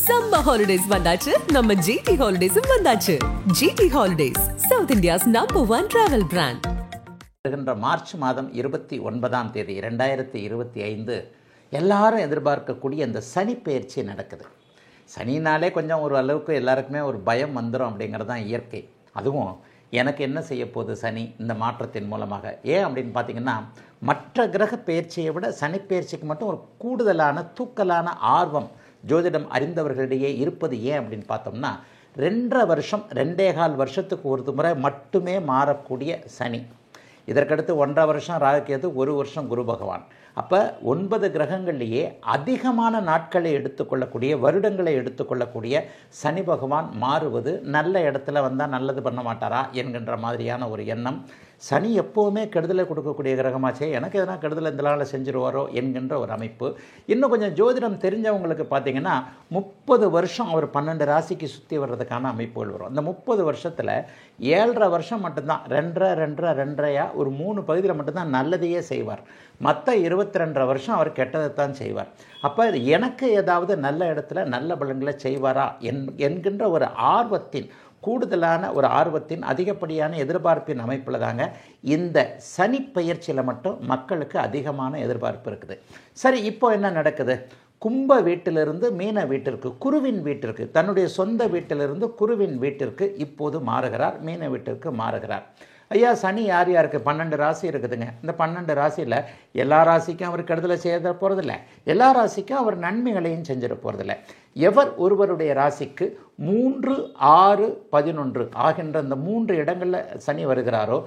Summer holidays வந்தாச்சு, நம்ம GT ஹாலிடேஸும் வந்தாச்சு. GT holidays, south India's #1 travel brand. வருகின்ற மார்ச் மாதம் 29ஆம் தேதி 2025 எல்லாரும் எதிர்பார்க்கக்கூடிய இந்த சனி பெயர்ச்சி நடக்குது. சனினாலே கொஞ்சம் ஒரு அளவுக்கு எல்லாருக்குமே ஒரு பயம் வந்துடும் அப்படிங்கிறது தான் இயற்கை. அதுவும் எனக்கு என்ன செய்ய போகுது சனி இந்த மாற்றத்தின் மூலமாக, ஏன் அப்படின்னு பார்த்தீங்கன்னா, மற்ற கிரக பெயர்ச்சியை விட சனி பெயர்ச்சிக்கு மட்டும் ஒரு கூடுதலான தூக்கலான ஆர்வம் ஜோதிடம் அறிந்தவர்களிடையே இருப்பது ஏன் அப்படின்னு பார்த்தோம்னா, 2.5 வருஷம் 2.25 வருஷத்துக்கு ஒரு முறை மட்டுமே மாறக்கூடிய சனி. இதற்கடுத்து 1.5 வருஷம் ராகுகேது, 1 வருஷம் குரு பகவான். அப்போ 9 கிரகங்கள்லேயே அதிகமான நாட்களை எடுத்துக்கொள்ளக்கூடிய, வருடங்களை எடுத்துக்கொள்ளக்கூடிய சனி பகவான் மாறுவது நல்ல இடத்துல வந்தால் நல்லது பண்ண மாட்டாரா என்கின்ற மாதிரியான ஒரு எண்ணம். சனி எப்போவுமே கெடுதலை கொடுக்கக்கூடிய கிரகமாச்சே, எனக்கு எதனா கெடுதலை இந்த நாளில் செஞ்சுருவாரோ என்கின்ற ஒரு அமைப்பு. இன்னும் கொஞ்சம் ஜோதிடம் தெரிஞ்சவங்களுக்கு பார்த்தீங்கன்னா 30 வருஷம் அவர் 12 ராசிக்கு சுற்றி வர்றதுக்கான அமைப்புகள் வரும். அந்த 30 வருஷத்தில் 7.5 வருஷம் மட்டும்தான் 2.5 ஒரு 3 பகுதியில் மட்டும்தான் நல்லதையே செய்வார். மற்ற 22.5 வருஷம் அவர் கெட்டதை தான் செய்வார். அப்போ எனக்கு ஏதாவது நல்ல இடத்துல நல்ல பலன்களை செய்வாரா என்கின்ற ஒரு ஆர்வத்தின், கூடுதலான ஒரு ஆர்வத்தின், அதிகப்படியான எதிர்பார்ப்பின் அமைப்பில் தாங்க இந்த சனி பெயர்ச்சியில் மட்டும் மக்களுக்கு அதிகமான எதிர்பார்ப்பு இருக்குது. சரி, இப்போ என்ன நடக்குது? கும்ப வீட்டிலிருந்து மீன வீட்டிற்கு, குருவின் வீட்டிற்கு, தன்னுடைய சொந்த வீட்டிலிருந்து குருவின் வீட்டிற்கு இப்போது மாறுகிறார், மீன வீட்டிற்கு மாறுகிறார். ஐயா, சனி யார் யாருக்கு? 12 ராசி இருக்குதுங்க. இந்த 12 ராசியில் எல்லா ராசிக்கும் அவர் கெடுதலை செய்ய போகிறதில்ல, எல்லா ராசிக்கும் அவர் நன்மைகளையும் செஞ்சிட போகிறதில்ல. எவர் ஒருவருடைய ராசிக்கு 3, 6, 11 ஆகின்ற இந்த 3 இடங்களில் சனி வருகிறாரோ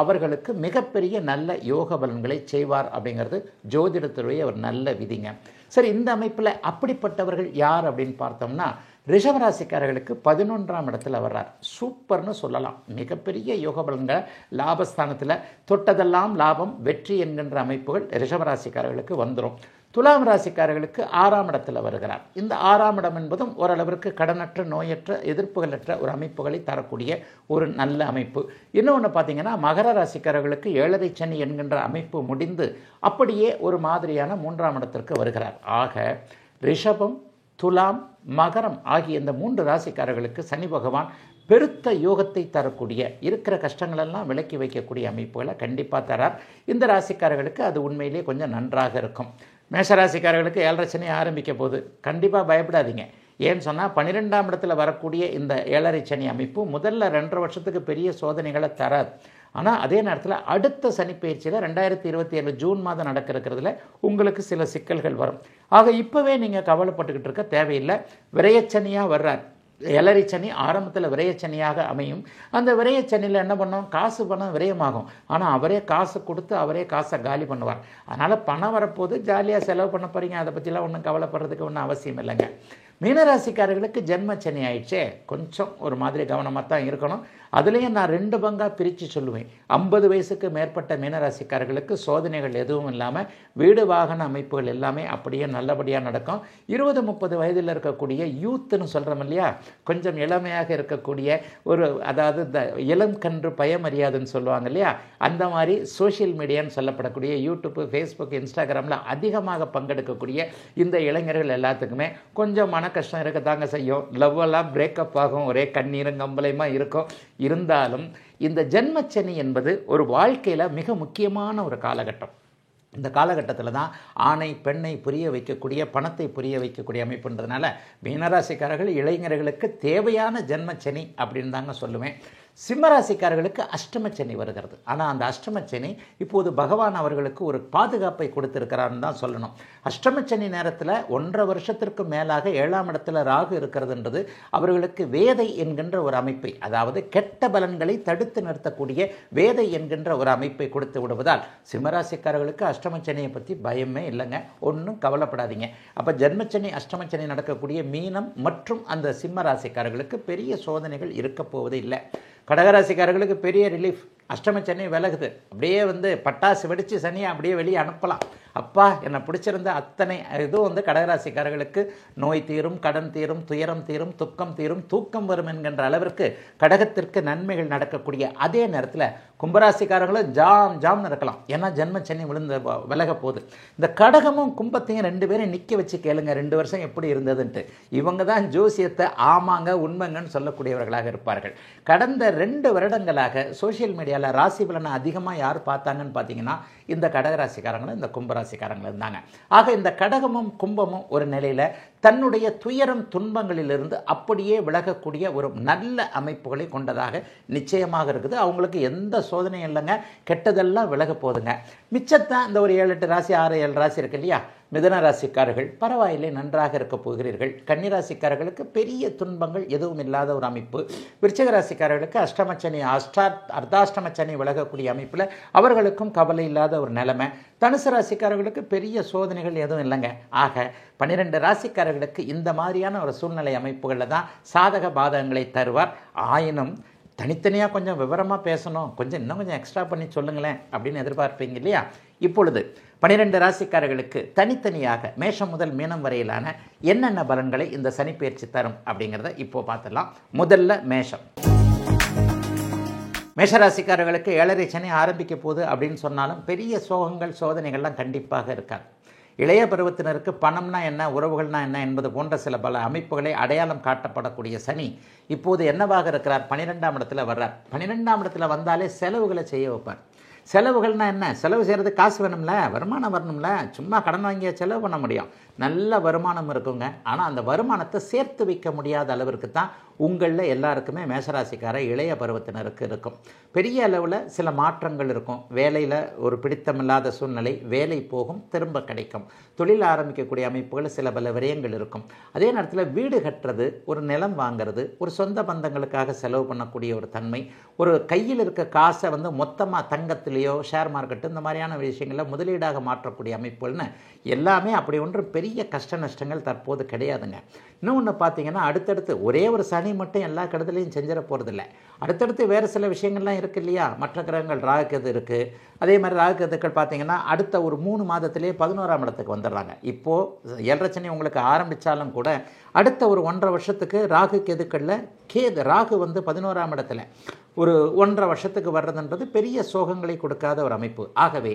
அவர்களுக்கு மிகப்பெரிய நல்ல யோக பலன்களை செய்வார் அப்படிங்கிறது ஜோதிடத்துடைய ஒரு நல்ல விதிங்க. சரி, இந்த அமைப்பில் அப்படிப்பட்டவர்கள் யார் அப்படின்னு பார்த்தோம்னா, ரிஷபராசிக்காரர்களுக்கு 11ஆம் இடத்துல வர்றார். சூப்பர்னு சொல்லலாம். மிகப்பெரிய யோக பலன்கள், லாபஸ்தானத்தில் தொட்டதெல்லாம் லாபம், வெற்றி என்கின்ற அமைப்புகள் ரிஷபராசிக்காரர்களுக்கு வந்துடும். துலாம் ராசிக்காரர்களுக்கு 6ஆம் இடத்துல வருகிறார். இந்த 6ஆம் இடம் என்பதும் ஓரளவிற்கு கடனற்ற, நோயற்ற, எதிர்ப்புகளற்ற ஒரு அமைப்புகளை தரக்கூடிய ஒரு நல்ல அமைப்பு. இன்னொன்று பார்த்தீங்கன்னா, மகர ராசிக்காரர்களுக்கு 7.5 சனி என்கின்ற அமைப்பு முடிந்து அப்படியே ஒரு மாதிரியான 3ஆம் இடத்திற்கு வருகிறார். ஆக ரிஷபம், துலாம், மகரம் ஆகிய இந்த 3 ராசிக்காரர்களுக்கு சனி பகவான் பெருத்த யோகத்தை தரக்கூடிய, இருக்கிற கஷ்டங்களெல்லாம் விலக்கி வைக்கக்கூடிய அமைப்புகளை கண்டிப்பாக தரார். இந்த ராசிக்காரர்களுக்கு அது உண்மையிலே கொஞ்சம் நன்றாக இருக்கும். மேஷராசிக்காரர்களுக்கு 7.5 சனி ஆரம்பிக்க போகுது. கண்டிப்பாக பயப்படாதீங்க. ஏன்னு சொன்னால், 12ஆம் இடத்துல வரக்கூடிய இந்த 7.5 சனி அமைப்பு முதல்ல 2.5 வருஷத்துக்கு பெரிய சோதனைகளை தராது. ஆனால் அதே நேரத்தில் அடுத்த சனி பயிற்சியில் 2027 ஜூன் மாதம் நடக்கிறதுல உங்களுக்கு சில சிக்கல்கள் வரும். ஆக இப்போவே நீங்கள் கவலைப்பட்டுக்கிட்டு இருக்க தேவையில்லை. விரயச்சனியாக வர்றார். 7.5 சனி ஆரம்பத்தில் விரயச்சனியாக அமையும். அந்த விரயச்சனியில் என்ன பண்ணோம்? காசு பணம் விரயமாகும். ஆனால் அவரே காசு கொடுத்து அவரே காசை காலி பண்ணுவார். அதனால் பணம் வரப்போது ஜாலியாக செலவு பண்ண போகிறீங்க. அதை பற்றிலாம் ஒன்றும் கவலைப்படுறதுக்கு ஒன்றும் அவசியம் இல்லைங்க. மீனராசிக்காரர்களுக்கு ஜென்மச்சனி ஆயிடுச்சே, கொஞ்சம் ஒரு மாதிரி கவனமாக தான் இருக்கணும். அதுலேயும் நான் 2 பங்காக பிரித்து சொல்லுவேன். 50 வயசுக்கு மேற்பட்ட மீனராசிக்காரர்களுக்கு சோதனைகள் எதுவும் இல்லாமல் வீடு வாகன அமைப்புகள் எல்லாமே அப்படியே நல்லபடியாக நடக்கும். 20-30 வயதில் இருக்கக்கூடிய யூத்துன்னு சொல்கிறோம் இல்லையா, கொஞ்சம் இளமையாக இருக்கக்கூடிய ஒரு, அதாவது இந்த இளம் கன்று பயமறியாதுன்னு சொல்லுவாங்க இல்லையா, அந்த மாதிரி சோஷியல் மீடியான்னு சொல்லப்படக்கூடிய யூடியூப், ஃபேஸ்புக், இன்ஸ்டாகிராமில் அதிகமாக பங்கெடுக்கக்கூடிய இந்த இளைஞர்கள் எல்லாத்துக்குமே கொஞ்சம் மன கஷ்டம் இருக்கத்தாங்க செய்யும். லவ் எல்லாம் பிரேக்கப் ஆகும், ஒரே கண்ணீரும் கம்பளையுமா இருக்கும். இருந்தாலும் இந்த ஜென்மச்சனி என்பது ஒரு வாழ்க்கையில் மிக முக்கியமான ஒரு காலகட்டம். இந்த காலகட்டத்தில் தான் ஆணை பெண்ணை புரிய வைக்கக்கூடிய, பணத்தை புரிய வைக்கக்கூடிய அமைப்புன்றதுனால மீனராசிக்காரர்கள் இளைஞர்களுக்கு தேவையான ஜென்மச்சனி அப்படின்னு தாங்க சொல்லுவேன். சிம்மராசிக்காரர்களுக்கு அஷ்டமச்சனி வருகிறது. ஆனால் அந்த அஷ்டமச்சனி இப்போது பகவான் அவர்களுக்கு ஒரு பாதுகாப்பை கொடுத்திருக்கிறார்னு தான் சொல்லணும். அஷ்டமச்சனி நேரத்தில் 1.5 வருஷத்திற்கு மேலாக 7ஆம் இடத்துல ராகு இருக்கிறதுன்றது அவர்களுக்கு வேதை என்கின்ற ஒரு அமைப்பை, அதாவது கெட்ட பலன்களை தடுத்து நிறுத்தக்கூடிய வேதை என்கின்ற ஒரு அமைப்பை கொடுத்து விடுவதால் சிம்மராசிக்காரர்களுக்கு அஷ்டமச்சனியை பற்றி பயமே இல்லைங்க. ஒன்றும் கவலைப்படாதீங்க. அப்போ ஜென்மச்சனி, அஷ்டமச்சனி நடக்கக்கூடிய மீனம் மற்றும் அந்த சிம்மராசிக்காரர்களுக்கு பெரிய சோதனைகள் இருக்க போவது இல்லை. கடகராசிக்காரர்களுக்கு பெரிய ரிலீஃப். அஷ்டமச்சனி விலகுது. அப்படியே பட்டாசு வெடித்து சனியை அப்படியே வெளியே அனுப்பலாம். அப்பா, என்னை பிடிச்சிருந்த அத்தனை இதுவும் கடகராசிக்காரர்களுக்கு நோய் தீரும், கடன் தீரும், துயரம் தீரும், துக்கம் தீரும், தூக்கம் வரும் என்கின்ற அளவிற்கு கடகத்திற்கு நன்மைகள் நடக்கக்கூடிய அதே நேரத்தில் கும்பராசிக்காரங்களும் ஜாம் ஜாம்னு இருக்கலாம், ஏன்னா ஜென்மச்சனி விலக போகுது. இந்த கடகமும் கும்பத்தையும் 2 பேரும் நிற்க வச்சு கேளுங்க 2 வருஷம் எப்படி இருந்ததுன்ட்டு. இவங்க தான் ஜோசியத்தை ஆமாங்க உண்மைங்கன்னு சொல்லக்கூடியவர்களாக இருப்பார்கள். கடந்த 2 வருடங்களாக சோசியல் மீடியாவில் ராசி பலனை அதிகமாக யார் பார்த்தாங்கன்னு பார்த்தீங்கன்னா இந்த கடகராசிக்காரங்களும் இந்த கும்பராசிக்காரங்களும் இருந்தாங்க. ஆக இந்த கடகமும் கும்பமும் ஒரு நிலையில் தன்னுடைய துயரம் துன்பங்களிலிருந்து அப்படியே விலகக்கூடிய ஒரு நல்ல அமைப்புகளை கொண்டதாக நிச்சயமாக இருக்குது. அவங்களுக்கு எந்த சோதனையும் இல்லைங்க, கெட்டதெல்லாம் விலக போகுதுங்க. மிச்சத்தான் இந்த ஒரு 7-8 ராசி 6-7 ராசி இருக்கு இல்லையா, மிதுன ராசிக்காரர்கள் பரவாயில்லை, நன்றாக இருக்க போகிறீர்கள். கன்னிராசிக்காரர்களுக்கு பெரிய துன்பங்கள் எதுவும் இல்லாத ஒரு அமைப்பு. விருச்சிக ராசிக்காரர்களுக்கு அஷ்டமச்சனி அர்த்தாஷ்டமச்சனி விலகக்கூடிய அமைப்பில் அவர்களுக்கும் கவலை இல்லாத ஒரு நிலைமை. தனுசு ராசிக்காரர்களுக்கு பெரிய சோதனைகள் எதுவும் இல்லைங்க. ஆக 12 ராசிக்காரர்களுக்கு இந்த மாதிரியான ஒரு சூழ்நிலை அமைப்புகளில் தான் சாதக பாதகங்களை தருவார். ஆயினும் தனித்தனியாக கொஞ்சம் விவரமாக பேசணும், இன்னும் கொஞ்சம் எக்ஸ்ட்ரா பண்ணி சொல்லுங்களேன் அப்படின்னு எதிர்பார்ப்பீங்க இல்லையா. இப்பொழுது 12 ராசிக்காரர்களுக்கு தனித்தனியாக மேஷம் முதல் மீனம் வரையிலான என்னென்ன பலன்களை இந்த சனிப்பெயர்ச்சி தரும் அப்படிங்கிறத இப்போ பார்த்துடலாம். முதல்ல மேஷம். மேஷராசிக்காரர்களுக்கு 7.5 சனி ஆரம்பிக்க போகுது அப்படின்னு சொன்னாலும் பெரிய சோகங்கள் சோதனைகள்லாம் கண்டிப்பாக இருக்காது. இளைய பருவத்தினருக்கு பணம்னா என்ன, உறவுகள்னா என்ன என்பது போன்ற சில பல அமைப்புகளை அடையாளம் காட்டப்படக்கூடிய சனி இப்போது என்னவாக இருக்கிறார், 12ஆம் இடத்துல வர்றார். 12ஆம் இடத்துல வந்தாலே செலவுகளை செய்ய வைப்பார். செலவுகள்னா என்ன, செலவு செய்கிறதுக்கு காசு வேணும்ல, வருமானம் வரணும்ல. சும்மா கடன் வாங்கிய செலவு பண்ண முடியும், நல்ல வருமானம் இருக்குங்க. ஆனால் அந்த வருமானத்தை சேர்த்து வைக்க முடியாத அளவிற்கு தான் உங்களில் எல்லாருக்குமே மேஷராசிக்கார இளைய பருவத்தினருக்கு இருக்கும். பெரிய அளவில் சில மாற்றங்கள் இருக்கும். வேலையில் ஒரு பிடித்தமில்லாத சூழ்நிலை, வேலை போகும் திரும்ப கிடைக்கும். தொழில் ஆரம்பிக்கக்கூடிய அமைப்புகள் சில பல விரயங்கள் இருக்கும். அதே நேரத்தில் வீடு கட்டுறது, ஒரு நிலம் வாங்கிறது, ஒரு சொந்த பந்தங்களுக்காக செலவு பண்ணக்கூடிய ஒரு தன்மை, ஒரு கையில் இருக்க காசை மொத்தமாக தங்கத்திலேயோ ஷேர் மார்க்கெட்டு இந்த மாதிரியான விஷயங்களில் முதலீடாக மாற்றக்கூடிய அமைப்புகள்னு எல்லாமே அப்படி ஒன்று பெரிய கஷ்ட நஷ்டங்கள் தற்போது கிடையாதுங்க. இன்னொன்று பார்த்தீங்கன்னா அடுத்தடுத்து ஒரே ஒரு சனி மட்டும் எல்லா கெடுதலையும் செஞ்சிட போகிறதில்ல. அடுத்தடுத்து வேறு சில விஷயங்கள்லாம் இருக்குது இல்லையா. மற்ற கிரகங்கள் ராகுகேது இருக்குது. அதே மாதிரி ராகுகேதுக்கள் பார்த்தீங்கன்னா அடுத்த ஒரு 3 மாதத்திலேயே 11ஆம் இடத்துக்கு வந்துடுறாங்க. இப்போது 7.5 சனி உங்களுக்கு ஆரம்பித்தாலும் கூட அடுத்த ஒரு 1.5 வருஷத்துக்கு ராகு கேதுக்களில் ராகு 11ஆம் இடத்துல ஒரு 1.5 வருஷத்துக்கு வர்றதுன்றது பெரிய சோகங்களை கொடுக்காத ஒரு அமைப்பு. ஆகவே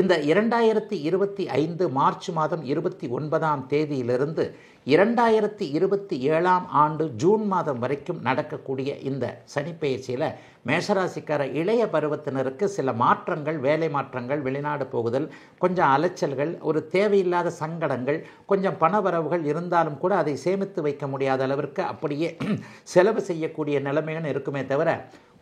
இந்த 2025 மார்ச் மாதம் 29ஆம் தேதியிலிருந்து 2027ஆம் ஆண்டு ஜூன் மாதம் வரைக்கும் நடக்கக்கூடிய இந்த சனிப்பெயர்ச்சியில் மேஷராசிக்கார இளைய பருவத்தினருக்கு சில மாற்றங்கள், வேலை மாற்றங்கள், வெளிநாடு போகுதல், கொஞ்சம் அலைச்சல்கள், ஒரு தேவையில்லாத சங்கடங்கள், கொஞ்சம் பணவரவுகள் இருந்தாலும் கூட அதை சேமித்து வைக்க முடியாத அளவிற்கு அப்படியே செலவு செய்யக்கூடிய நிலைமைன்னு இருக்குமே தவிர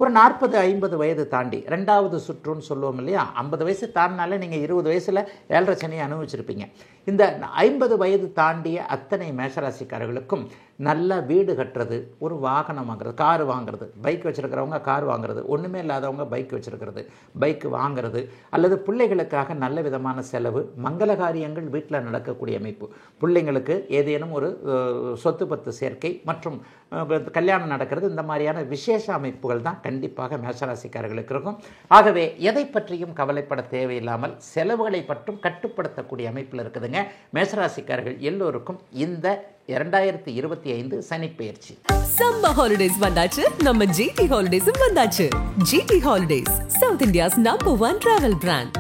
ஒரு 40-50 வயது தாண்டி 2வது சுற்றுன்னு சொல்லுவோம் இல்லையா, 50 வயசு தாண்டினாலே நீங்கள் 20 வயசில் 7.5 சனியை அனுபவிச்சிருப்பீங்க. இந்த 50 வயது தாண்டிய அத்தனை மேஷராசிக்காரர்களுக்கும் நல்ல வீடு கட்டுறது, ஒரு வாகனம் வாங்குறது, கார் வாங்குறது, பைக் வச்சுருக்கிறவங்க கார் வாங்குறது, ஒன்றுமே இல்லாதவங்க பைக் வச்சுருக்கிறது, பைக் வாங்குறது, அல்லது பிள்ளைகளுக்காக நல்ல விதமான செலவு, மங்கள காரியங்கள் வீட்டில் நடக்கக்கூடிய அமைப்பு, பிள்ளைங்களுக்கு ஏதேனும் ஒரு சொத்து பத்து சேர்க்கை மற்றும் கல்யாணம் நடக்கிறது, இந்த மாதிரியான விசேஷ அமைப்புகள் தான் கண்டிப்பாக மேஷராசிக்காரர்களுக்கு இருக்கும். ஆகவே எதை பற்றியும் கவலைப்பட தேவையில்லாமல் செலவுகளை பற்றும் கட்டுப்படுத்தக்கூடிய அமைப்பில் இருக்குதுங்க. மேஷராசிக்காரர்கள் எல்லோருக்கும் இந்த 2025 சனிப்பெயர்ச்சி. சம்மர் ஹாலிடேஸ் வந்தாச்சு, நம்ம ஜிடி ஹாலிடேஸும் வந்தாச்சு. GT holidays, south India's number 1 travel brand.